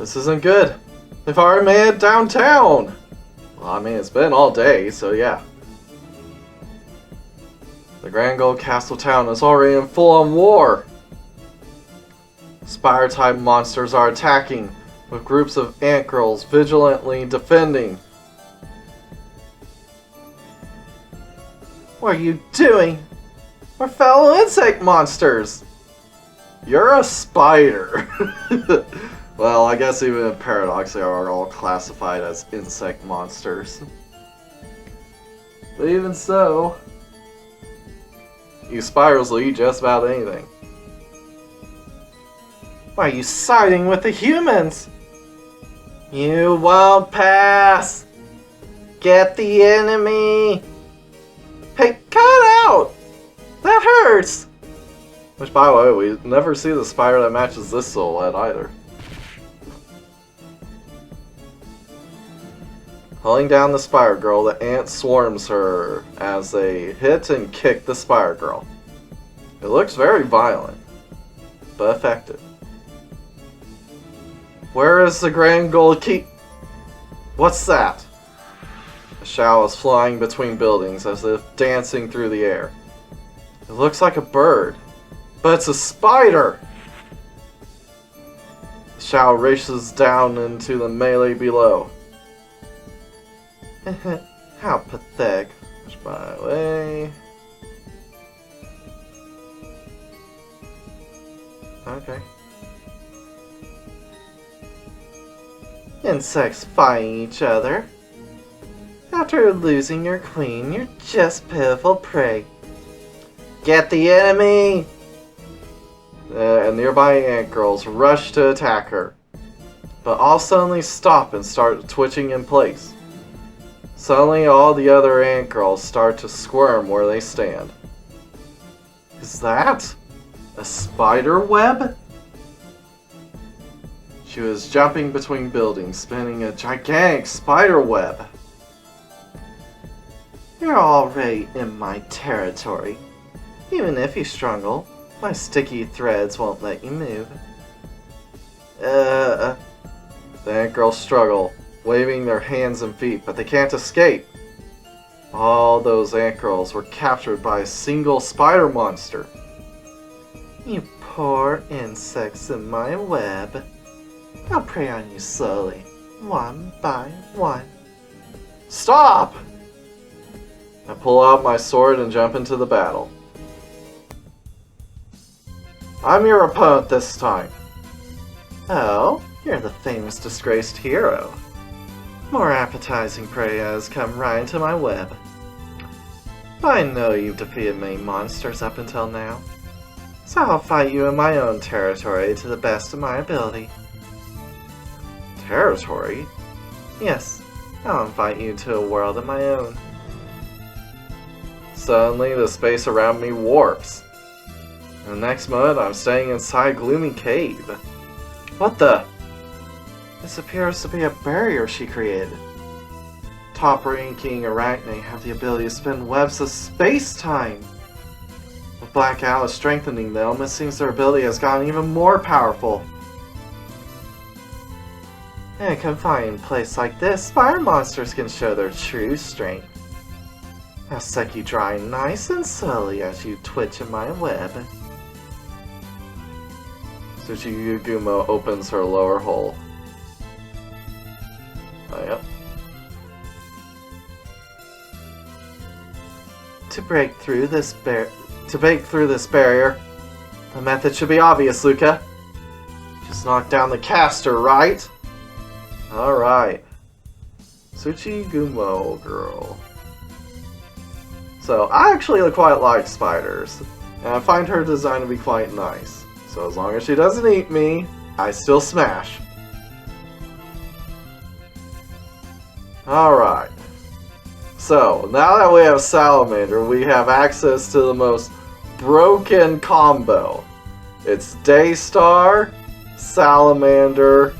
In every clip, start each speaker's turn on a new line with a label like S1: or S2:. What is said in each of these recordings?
S1: This isn't good. They've already made it downtown. Well, I mean, it's been all day, so yeah. The Grand Gold Castle town is already in full-on war. Spire-type monsters are attacking, with groups of ant girls vigilantly defending. What are you doing? We're fellow insect monsters! You're a spider! Well, I guess even in Paradox they are all classified as insect monsters. But even so, you spiders will eat just about anything. Why are you siding with the humans? You won't pass! Get the enemy! Hey, cut out! That hurts! Which, by the way, we never see the spider that matches this silhouette either. Pulling down the Spire Girl, the ant swarms her as they hit and kick the Spire Girl. It looks very violent, but effective. Where is the Grand Gold Key? What's that? A shadow is flying between buildings as if dancing through the air. It looks like a bird, but it's a spider! The shadow races down into the melee below. How pathetic. Which, by the way... Okay. Insects fighting each other. After losing your queen, you're just pitiful prey. Get the enemy! And nearby ant girls rush to attack her, but all suddenly stop and start twitching in place. Suddenly all the other ant girls start to squirm where they stand. Is that a spider web? She was jumping between buildings, spinning a gigantic spider web. You're already in my territory. Even if you struggle, my sticky threads won't let you move. The ant girls struggle, waving their hands and feet, but they can't escape. All those ant girls were captured by a single spider monster. You poor insects in my web. I'll prey on you slowly, one by one. Stop! I pull out my sword and jump into the battle. I'm your opponent this time. Oh, you're the famous disgraced hero. More appetizing prey has come right into my web. I know you've defeated many monsters up until now, so I'll fight you in my own territory to the best of my ability. Territory? Yes, I'll invite you to a world of my own. Suddenly, the space around me warps. In the next moment, I'm staying inside a gloomy cave. What the? This appears to be a barrier she created. Top-ranking Arachne have the ability to spin webs of space-time. With Black Alice strengthening them, it seems their ability has gotten even more powerful. In a confined place like this, fire monsters can show their true strength. I'll suck you dry nice and slowly as you twitch in my web. Suchigumo opens her lower hole. Oh, yep. To break through this barrier, the method should be obvious, Luca. Just knock down the caster, right? Alright. Suchigumo girl. So, I actually quite like spiders, and I find her design to be quite nice. So as long as she doesn't eat me, I still smash. Alright. So, now that we have Salamander, we have access to the most broken combo. It's Daystar, Salamander,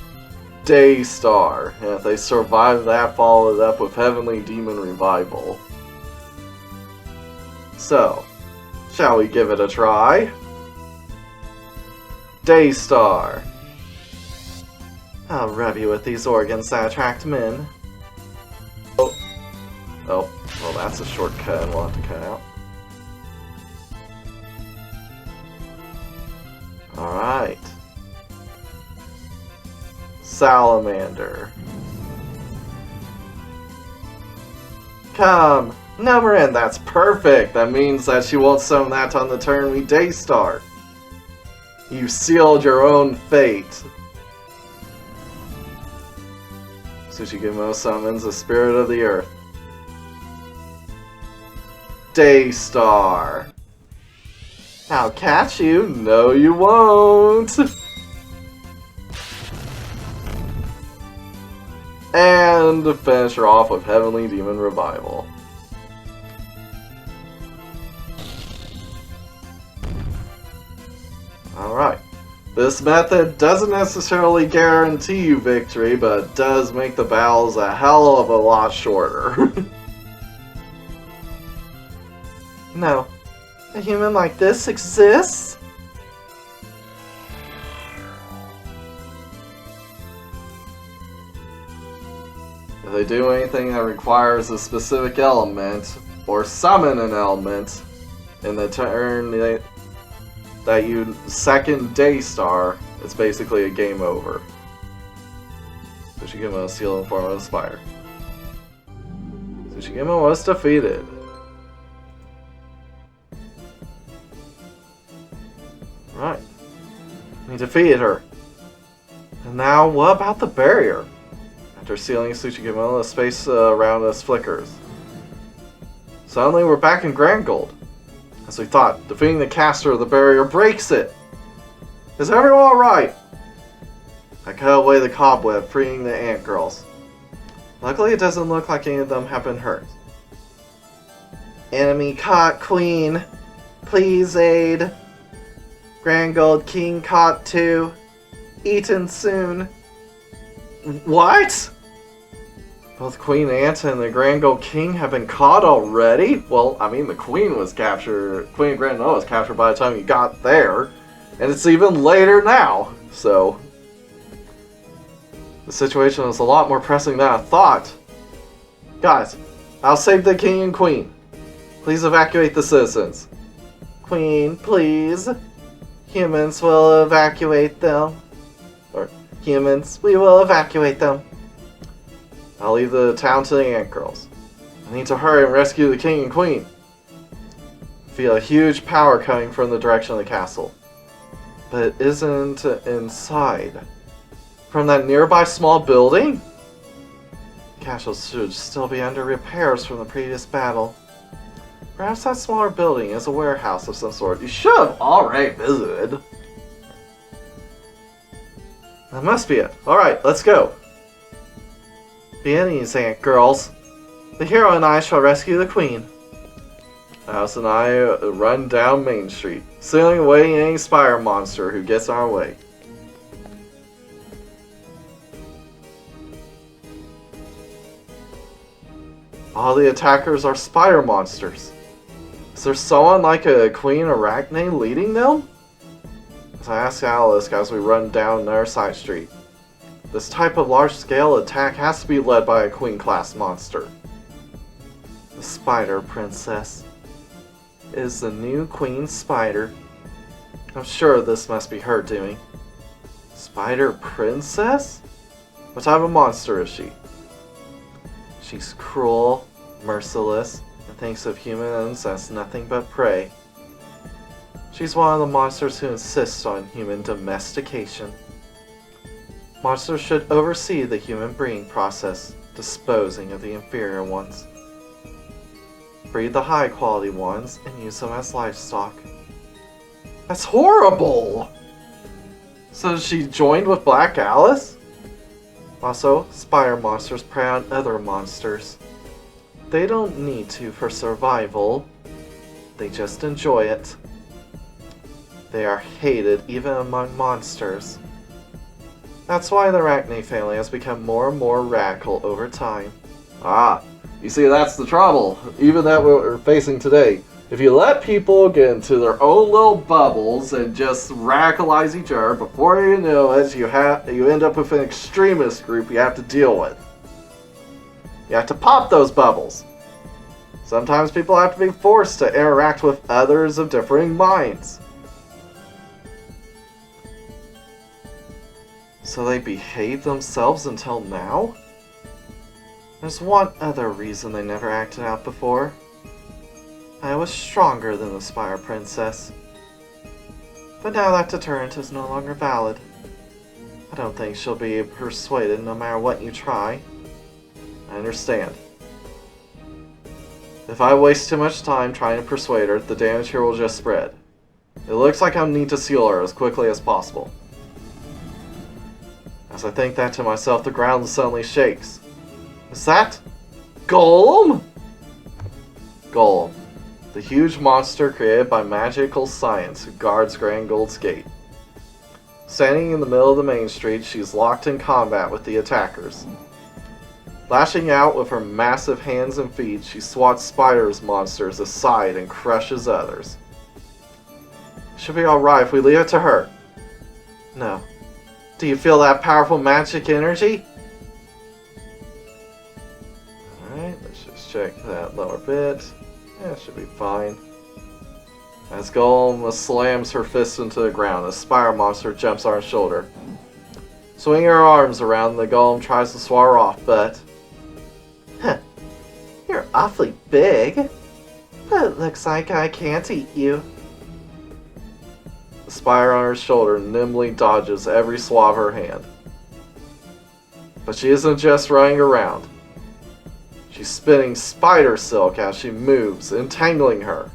S1: Daystar. And if they survive that, follow it up with Heavenly Demon Revival. So, shall we give it a try? Daystar. I'll rub you with these organs that attract men. Oh. Oh, well that's a shortcut and we'll have to cut out. Alright. Salamander. Come! Number in, that's perfect! That means that she won't summon that on the turn we Daystar. You sealed your own fate. Suchigumo summons the spirit of the earth. Daystar. I'll catch you. No, you won't. And to finish her off with Heavenly Demon Revival. Alright. This method doesn't necessarily guarantee you victory, but does make the battles a hell of a lot shorter. No. A human like this exists? If they do anything that requires a specific element, or summon an element, in the turn that you second Daystar, it's basically a game over. Suchigumo is sealed in form of a Spire. Suchigumo was defeated. Right. We defeated her. And now, what about the barrier? After sealing Suchigumo, the space around us flickers. Suddenly, we're back in Grand Gold. As we thought, defeating the caster of the barrier breaks it! Is everyone alright? I cut away the cobweb, freeing the ant girls. Luckily, it doesn't look like any of them have been hurt. Enemy caught, Queen! Please aid! Grand Gold King caught too. Eaten soon. What? Both Queen Ant and the Grand Gold King have been caught already? Well, I mean, the Queen was captured. Queen Grandma was captured by the time you got there. And it's even later now. So, the situation is a lot more pressing than I thought. Guys, I'll save the King and Queen. Please evacuate the citizens. Queen, please. Humans will evacuate them. Or, humans, we will evacuate them. I'll leave the town to the ant girls. I need to hurry and rescue the king and queen. Feel a huge power coming from the direction of the castle. But it isn't inside. From that nearby small building? The castle should still be under repairs from the previous battle. Perhaps that smaller building is a warehouse of some sort. You should have already visited. That must be it. Alright, let's go. Be at ease, ant girls. The hero and I shall rescue the queen. Alice and I run down Main Street, sealing away any Spire monster who gets our way. All the attackers are Spire monsters. Is there someone like a Queen Arachne leading them? As I ask Alice as we run down another side street. This type of large-scale attack has to be led by a Queen-class monster. The Spire Princess is the new Queen Spider. I'm sure this must be her doing. Spire Princess? What type of monster is she? She's cruel, merciless, and thinks of humans as nothing but prey. She's one of the monsters who insists on human domestication. Monsters should oversee the human breeding process, disposing of the inferior ones. Breed the high-quality ones and use them as livestock. That's horrible! So she joined with Black Alice? Also, Spire monsters prey on other monsters. They don't need to for survival. They just enjoy it. They are hated even among monsters. That's why the Arachne family has become more and more radical over time. Ah, you see, that's the trouble. Even that we're facing today. If you let people get into their own little bubbles and just radicalize each other, before you know it, you end up with an extremist group you have to deal with. You have to pop those bubbles. Sometimes people have to be forced to interact with others of differing minds. So they behaved themselves until now? There's one other reason they never acted out before. I was stronger than the Spire Princess. But now that deterrent is no longer valid. I don't think she'll be persuaded no matter what you try. I understand. If I waste too much time trying to persuade her, the damage here will just spread. It looks like I'll need to seal her as quickly as possible. As I think that to myself, the ground suddenly shakes. Is that Golem? Golem, the huge monster created by magical science who guards Grand Gold's Gate. Standing in the middle of the main street, she's locked in combat with the attackers. Lashing out with her massive hands and feet, she swats spiders monsters aside and crushes others. She'll be alright if we leave it to her. No. Do you feel that powerful magic energy? Alright, let's just check that lower bit. Yeah, it should be fine. As Golem slams her fist into the ground, a Spire monster jumps on her shoulder. Swinging her arms around, the Golem tries to swat her off, but... Huh. You're awfully big. But it looks like I can't eat you. The Spire on her shoulder nimbly dodges every swat of her hand. But she isn't just running around. She's spinning spider silk as she moves, entangling her.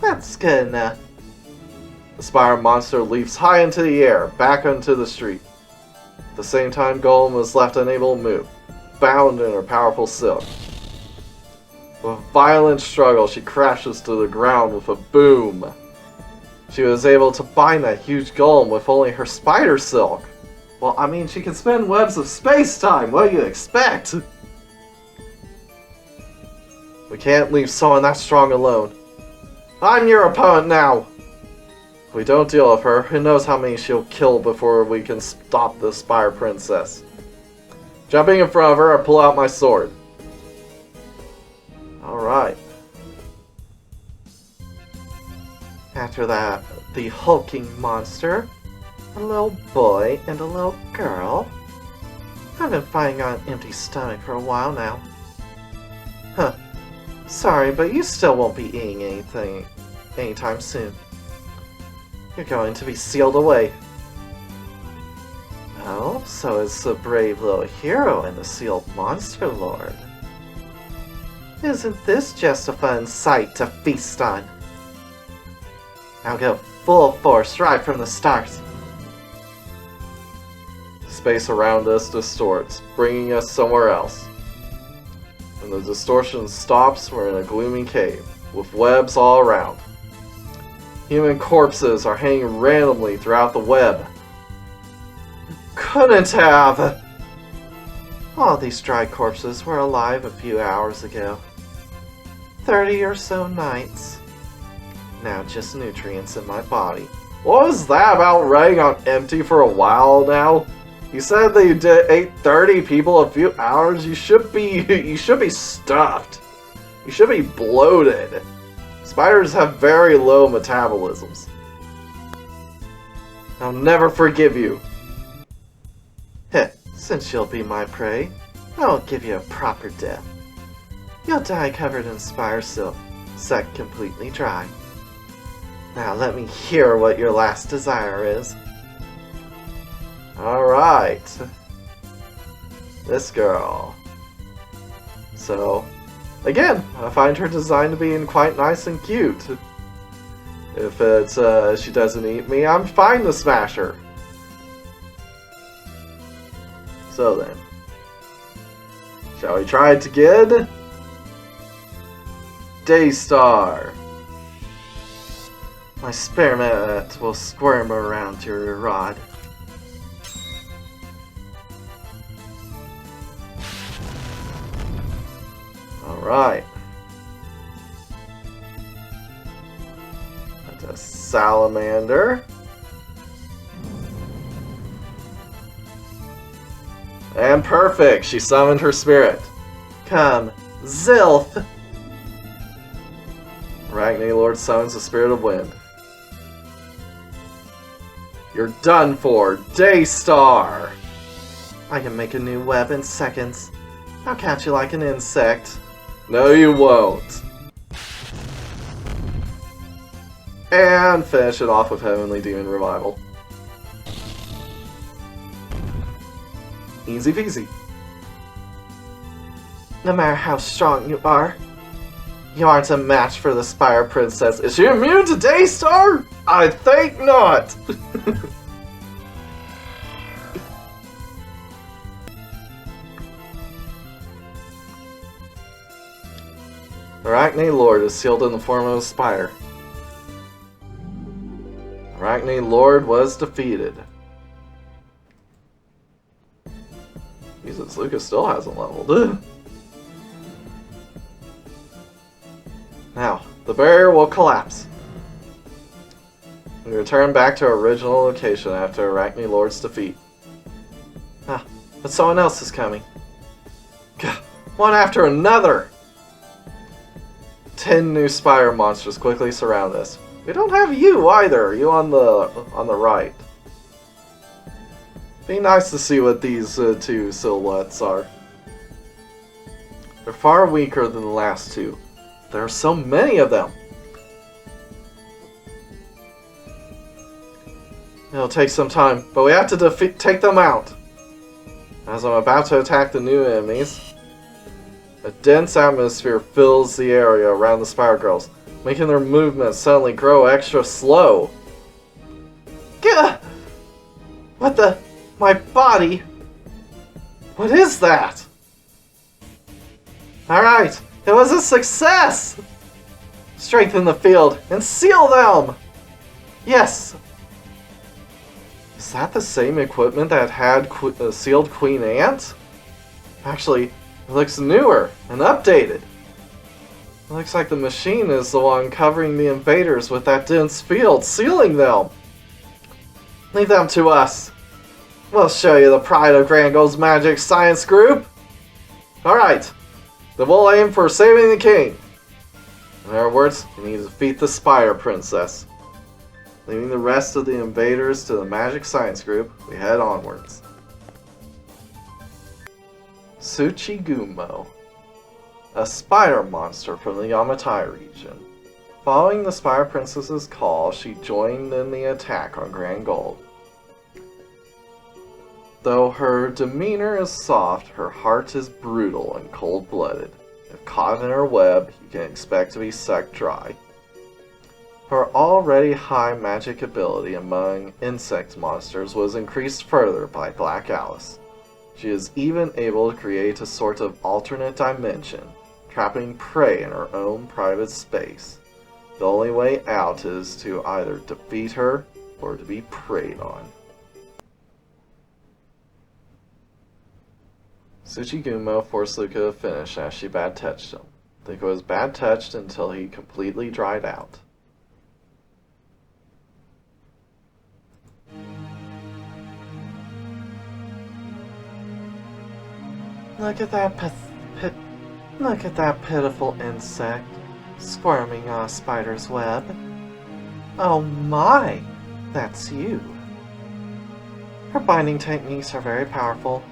S1: That's good enough. The Spire monster leaps high into the air, back onto the street. At the same time, Golem is left unable to move, bound in her powerful silk. With a violent struggle, she crashes to the ground with a boom. She was able to bind that huge Golem with only her spider silk. Well, I mean, she can spin webs of space-time. What do you expect? We can't leave someone that strong alone. I'm your opponent now! If we don't deal with her, who knows how many she'll kill before we can stop the Spire Princess. Jumping in front of her, I pull out my sword. Alright. After that, the hulking monster, a little boy, and a little girl. I've been fighting on an empty stomach for a while now. Huh. Sorry, but you still won't be eating anything anytime soon. You're going to be sealed away. Oh, so is the brave little hero and the sealed monster lord. Isn't this just a fun sight to feast on? I'll go full force right from the start. Space around us distorts, bringing us somewhere else. When the distortion stops, we're in a gloomy cave, with webs all around. Human corpses are hanging randomly throughout the web. Couldn't have! All these dry corpses were alive a few hours ago. 30 or so nights. Now just nutrients in my body. What was that about running on empty for a while now? You said that you ate 30 people a few hours. You should be stuffed. You should be bloated. Spiders have very low metabolisms. I'll never forgive you. Heh, since you'll be my prey, I won't give you a proper death. You'll die covered in spire silk, sucked completely dry. Now let me hear what your last desire is. Alright. This girl. So, again, I find her design to be quite nice and cute. If it's, she doesn't eat me, I'm fine to smash her. So then. Shall we try it again? Daystar. My spearmint will squirm around your rod. Alright. a salamander. And perfect! She summoned her spirit. Come, Zilth! Arachne Lord summons the spirit of wind. You're done for, Daystar! I can make a new web in seconds. I'll catch you like an insect. No, you won't. And finish it off with Heavenly Demon Revival. Easy peasy. No matter how strong you are, you aren't a match for the Spire Princess. Is she immune to Daystar? I think not! Arachne Lord is sealed in the form of a spider. Arachne Lord was defeated. Jesus, Lucas still hasn't leveled. Now, the barrier will collapse. We return back to our original location after Arachne Lord's defeat. Ah, but someone else is coming. Gah, one after another! 10 new Spire monsters quickly surround us. We don't have you either. You on the right. Be nice to see what these two silhouettes are. They're far weaker than the last two. There are so many of them. It'll take some time, but we have to take them out. As I'm about to attack the new enemies, a dense atmosphere fills the area around the Spire Girls, making their movements suddenly grow extra slow. Gah! What the? My body? What is that? Alright, it was a success! Strengthen the field and seal them! Yes! Is that the same equipment that had sealed Queen Ant? Actually, it looks newer and updated. It looks like the machine is the one covering the invaders with that dense field, sealing them. Leave them to us. We'll show you the pride of Grand Gold's magic science group. Alright, then we'll aim for saving the king. In other words, we need to defeat the Spire Princess. Leaving the rest of the invaders to the magic science group, we head onwards. Suchigumo, a spider monster from the Yamatai region. Following the Spire Princess's call, she joined in the attack on Grand Gold. Though her demeanor is soft, her heart is brutal and cold-blooded. If caught in her web, you can expect to be sucked dry. Her already high magic ability among insect monsters was increased further by Black Alice. She is even able to create a sort of alternate dimension, trapping prey in her own private space. The only way out is to either defeat her or to be preyed on. Suchigumo forced Luca to finish as she bad-touched him. Luca was bad-touched until he completely dried out. Look at that pitiful insect, squirming on a spider's web. Oh my, that's you. Her binding techniques are very powerful.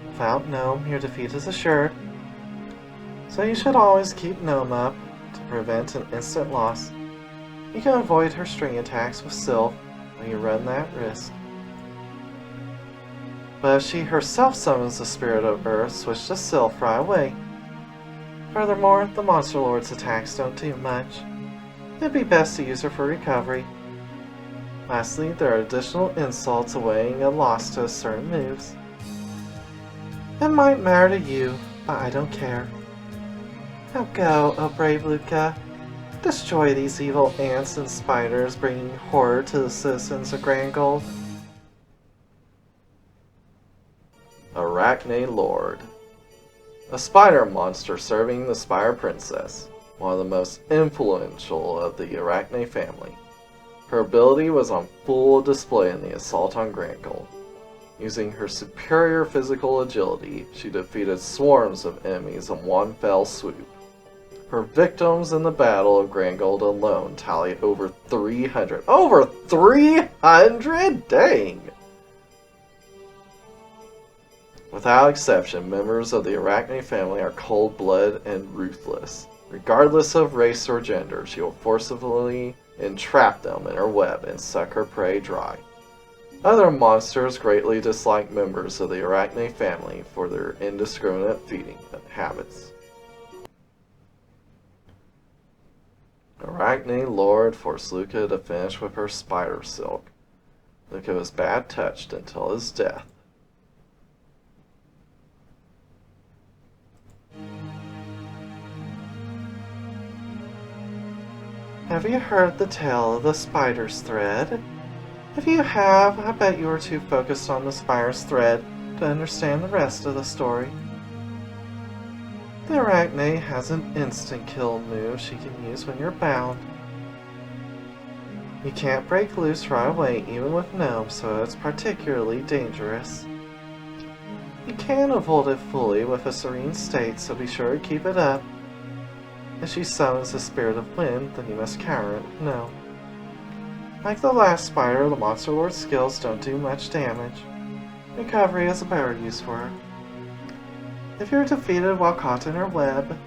S1: Without Gnome, your defeat is assured. So you should always keep Gnome up to prevent an instant loss. You can avoid her string attacks with Sylph when you run that risk. But if she herself summons the Spirit of Earth, switch to Sylph right away. Furthermore, the Monster Lord's attacks don't do much. It'd be best to use her for recovery. Lastly, there are additional insults awaiting a loss to certain moves. It might matter to you, but I don't care. Now go, oh brave Luca. Destroy these evil ants and spiders, bringing horror to the citizens of Grand Gold. Arachne Lord, a spider monster serving the Spire Princess, one of the most influential of the Arachne family. Her ability was on full display in the assault on Grand Gold. Using her superior physical agility, she defeated swarms of enemies in one fell swoop. Her victims in the Battle of Grand Gold alone tally over 300. Over 300? Dang! Without exception, members of the Arachne family are cold-blooded and ruthless. Regardless of race or gender, she will forcibly entrap them in her web and suck her prey dry. Other monsters greatly dislike members of the Arachne family for their indiscriminate feeding habits. Arachne Lord forced Luca to finish with her spider silk. Luca was bad touched until his death. Have you heard the tale of the spider's thread? If you have, I bet you are too focused on the spider's thread to understand the rest of the story. The Arachne has an instant kill move she can use when you're bound. You can't break loose right away even with gnomes, so it's particularly dangerous. You can avoid it fully with a serene state, so be sure to keep it up. If she summons the spirit of wind, then you must counter it. No. Like the last spider, the Monster Lord's skills don't do much damage. Recovery is a better use for her. If you're defeated while caught in her web,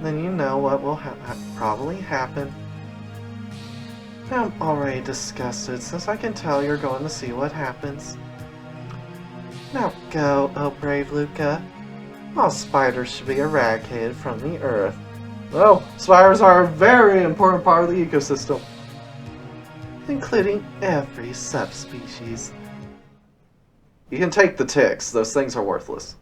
S1: then you know what will probably happen. I'm already disgusted since I can tell you're going to see what happens. Now go, oh brave Luca. All spiders should be eradicated from the earth. Well, spiders are a very important part of the ecosystem. Including every subspecies. You can take the ticks, those things are worthless.